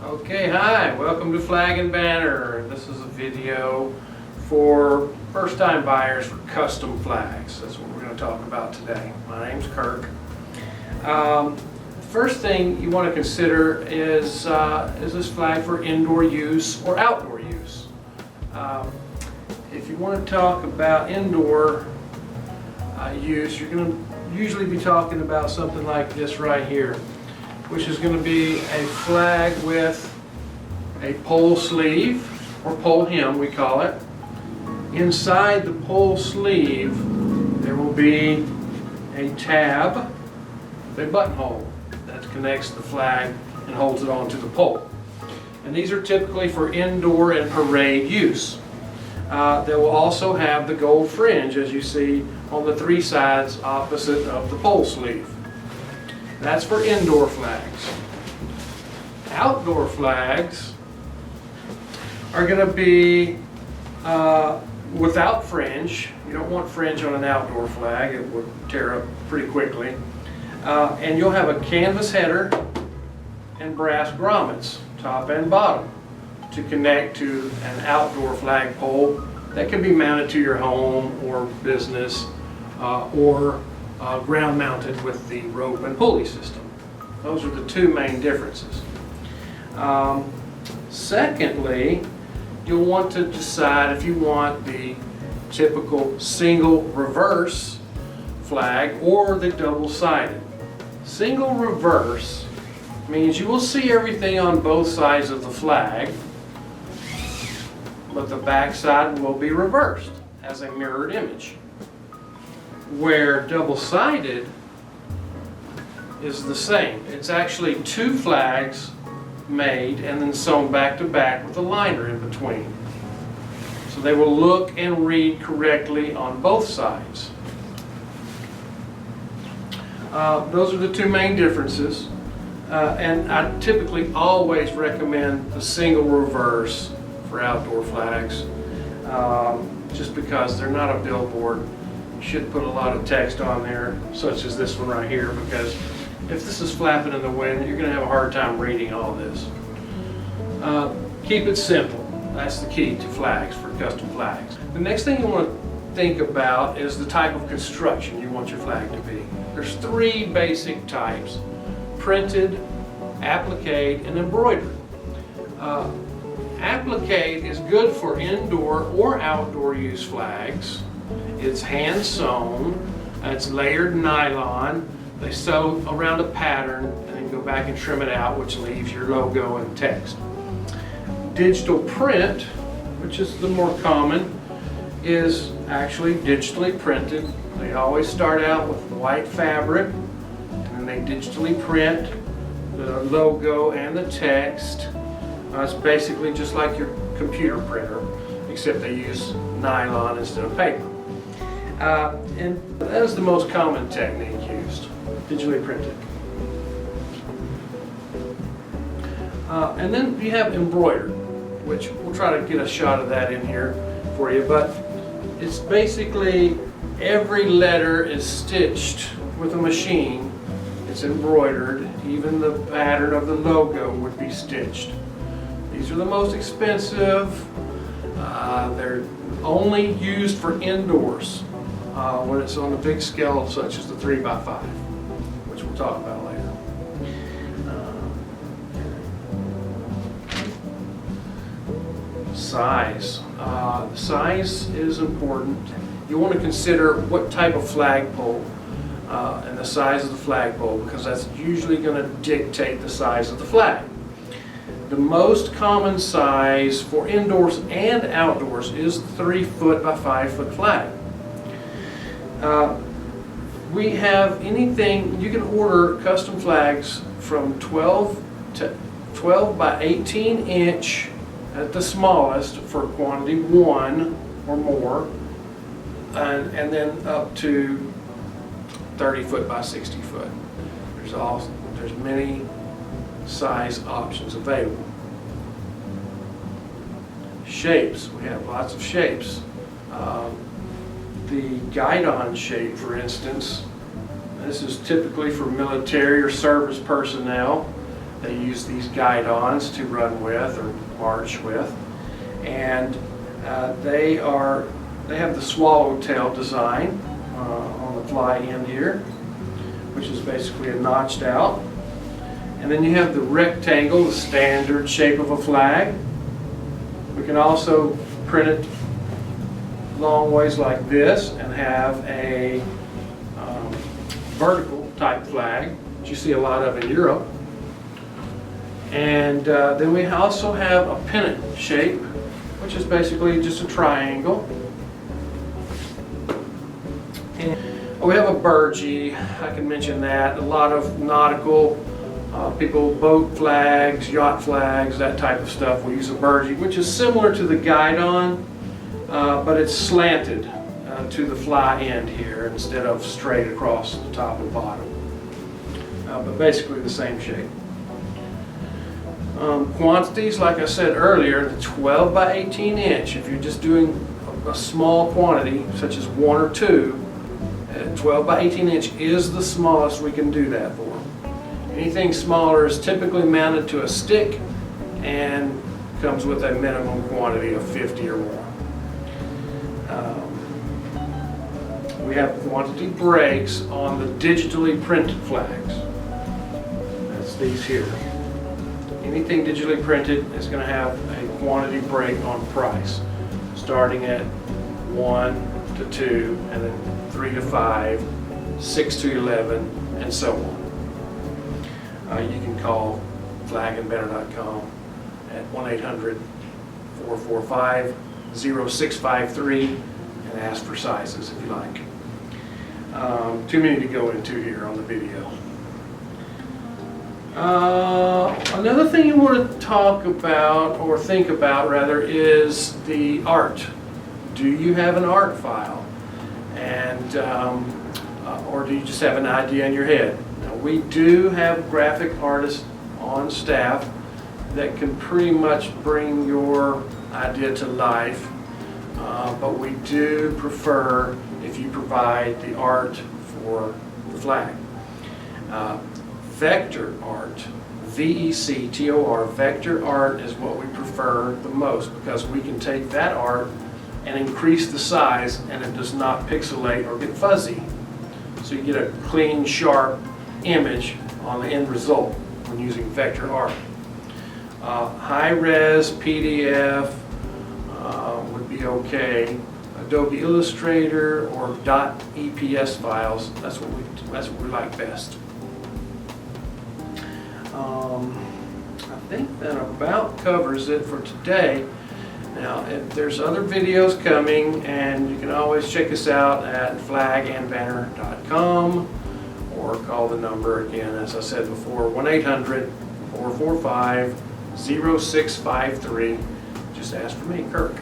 Okay, hi, welcome to Flag and Banner. This is a video for first-time buyers for custom flags. That's what we're going to talk about today. My name's Kirk. First thing you want to consider is this flag for indoor use or outdoor use? If you want to talk about indoor use, you're going to usually be talking about something like this right here, which is going to be a flag with a pole sleeve, or pole hem we call it. Inside the pole sleeve there will be a tab with a buttonhole that connects the flag and holds it onto the pole. And these are typically for indoor and parade use. They will also have the gold fringe, as you see on the three sides opposite of the pole sleeve. That's for indoor flags. Outdoor flags are going to be without fringe. You don't want fringe on an outdoor flag. It would tear up pretty quickly. And you'll have a canvas header and brass grommets, top and bottom, to connect to an outdoor flagpole that can be mounted to your home or business or ground mounted with the rope and pulley system. Those are the two main differences. Secondly, you'll want to decide if you want the typical single reverse flag or the double-sided. Single reverse means you will see everything on both sides of the flag, but the back side will be reversed as a mirrored image. Where double-sided is the same. It's actually two flags made and then sewn back to back with a liner in between. So they will look and read correctly on both sides. Those are the two main differences. And I typically always recommend the single reverse for outdoor flags, just because they're not a billboard. You should put a lot of text on there, such as this one right here, because if this is flapping in the wind, you're going to have a hard time reading all this. Keep it simple. That's the key to flags, for custom flags. The next thing you want to think about is the type of construction you want your flag to be. There's three basic types: printed, appliqué, and embroidery. Appliqué is good for indoor or outdoor use flags. It's hand sewn, it's layered nylon. They sew around a pattern and then go back and trim it out, which leaves your logo and text. Digital print, which is the more common, is actually digitally printed. They always start out with white fabric, and then they digitally print the logo and the text. It's basically just like your computer printer, except they use nylon instead of paper. And that is the most common technique used, digitally printed. And then you have embroidered, which we'll try to get a shot of that in here for you, but it's basically every letter is stitched with a machine. It's embroidered. Even the pattern of the logo would be stitched. These are the most expensive. They're only used for indoors when it's on a big scale, such as the 3x5, which we'll talk about later. Size. Size is important. You want to consider what type of flagpole and the size of the flagpole, because that's usually going to dictate the size of the flag. The most common size for indoors and outdoors is 3 foot by 5 foot flag. We have anything, you can order custom flags from 12 by 18 inch at the smallest for quantity 1 or more, and then up to 30 foot by 60 foot. There's many size options available. Shapes, we have lots of shapes. The guidon shape, for instance, this is typically for military or service personnel. They use these guidons to run with or march with, and they have the swallowtail design on the fly end here, which is basically a notched out. And then you have the rectangle, the standard shape of a flag. We can also print it long ways like this and have a vertical type flag, which you see a lot of in Europe. And then we also have a pennant shape, which is basically just a triangle. And we have a burgee, I can mention that. A lot of nautical people, boat flags, yacht flags, that type of stuff. We use a burgee, which is similar to the guidon, but it's slanted to the fly end here instead of straight across the top and bottom. But basically the same shape. Quantities, like I said earlier, the 12 by 18 inch, if you're just doing a small quantity, such as 1 or 2, 12 by 18 inch is the smallest we can do that for. Anything smaller is typically mounted to a stick and comes with a minimum quantity of 50 or more. We have quantity breaks on the digitally printed flags. That's these here. Anything digitally printed is going to have a quantity break on price, starting at 1 to 2, and then 3 to 5, 6 to 11, and so on. You can call FlagandBanner.com at 1-800-445-0653 and ask for sizes if you like. Too many to go into here on the video. Another thing you want to talk about, or think about rather, is the art. Do you have an art file? And or do you just have an idea in your head? Now, we do have graphic artists on staff that can pretty much bring your idea to life, but we do prefer if you provide the art for the flag. Vector art, V-E-C-T-O-R, vector art is what we prefer the most, because we can take that art and increase the size and it does not pixelate or get fuzzy. So you get a clean, sharp image on the end result when using vector art. High-res PDF would be okay. Adobe Illustrator or .eps files, that's what we like best. I think that about covers it for today. Now, if there's other videos coming, and you can always check us out at FlagandBanner.com, or call the number again, as I said before, 1-800-445-0653. Just ask for me, Kirk.